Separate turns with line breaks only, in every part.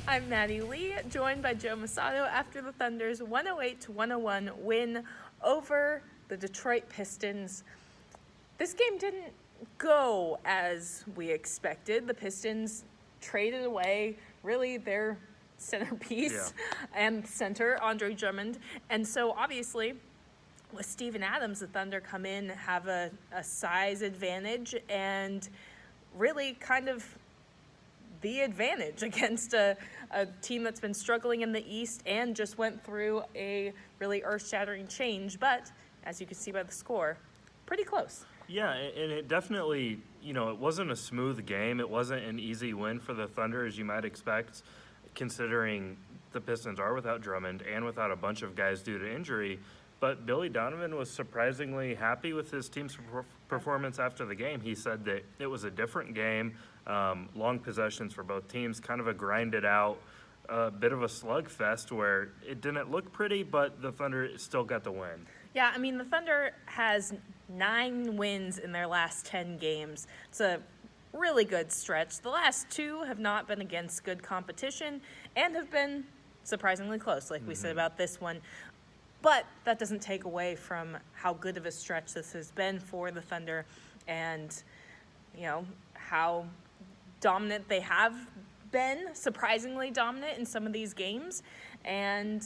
I'm Maddie Lee, joined by Joe Mussatto after the Thunder's 108-101 win over the Detroit Pistons. This game didn't go as we expected. The Pistons traded away really their centerpiece and center, Andre Drummond. And so obviously with Steven Adams, the Thunder come in, have a size advantage and really kind of the advantage against a team that's been struggling in the East and just went through a really earth-shattering change. But as you can see by the score, pretty close.
Yeah, and it definitely, it wasn't a smooth game. It wasn't an easy win for the Thunder, as you might expect, considering the Pistons are without Drummond and without a bunch of guys due to injury. But Billy Donovan was surprisingly happy with his team's performance after the game. He said that it was a different game, long possessions for both teams, kind of a grinded out, bit of a slugfest where it didn't look pretty, but the Thunder still got the win.
Yeah, I mean, the Thunder has 9 wins in their last 10 games. It's a really good stretch. The last 2 have not been against good competition and have been surprisingly close, like we said about this one. But that doesn't take away from how good of a stretch this has been for the Thunder and, how dominant they have been, surprisingly dominant in some of these games. And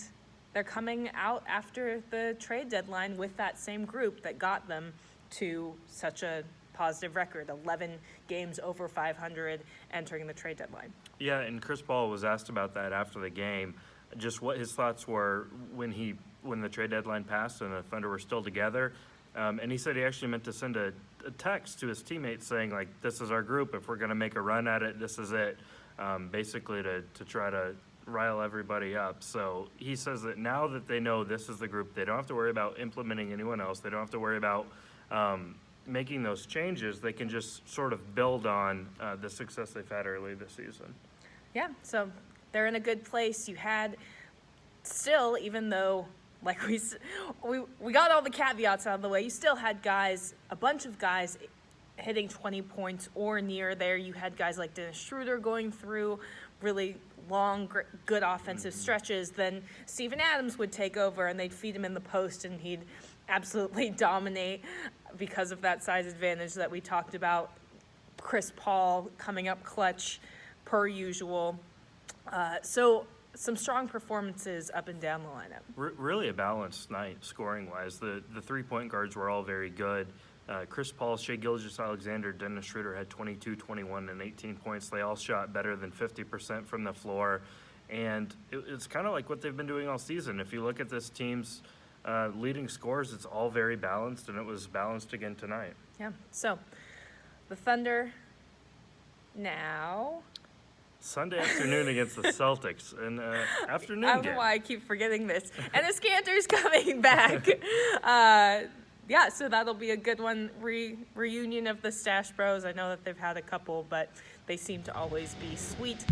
they're coming out after the trade deadline with that same group that got them to such a positive record, 11 games over 500 entering the trade deadline.
Yeah, and Chris Paul was asked about that after the game, just what his thoughts were when the trade deadline passed and the Thunder were still together. And he said he actually meant to send a text to his teammates saying, like, this is our group. If we're going to make a run at it, this is it, basically to try to rile everybody up. So he says that now that they know this is the group, they don't have to worry about implementing anyone else. They don't have to worry about making those changes. They can just sort of build on the success they've had early this season.
Yeah, so they're in a good place. You had still, even though, like we got all the caveats out of the way, you still had a bunch of guys hitting 20 points or near there. You had guys like Dennis Schroeder going through really long, good offensive stretches. Then Steven Adams would take over and they'd feed him in the post and he'd absolutely dominate because of that size advantage that we talked about. Chris Paul coming up clutch per usual. So some strong performances up and down the lineup.
Really a balanced night scoring-wise. The three-point guards were all very good. Chris Paul, Shai Gilgeous-Alexander, Dennis Schroeder had 22, 21, and 18 points. They all shot better than 50% from the floor. And it's kind of like what they've been doing all season. If you look at this team's leading scores, it's all very balanced, and it was balanced again tonight.
Yeah, so the Thunder now
Sunday afternoon against the Celtics, and afternoon
I don't
game.
know why I keep forgetting this. And the Scanters coming back. Yeah, so that'll be a good one. Reunion of the Stash Bros. I know that they've had a couple, but they seem to always be sweet.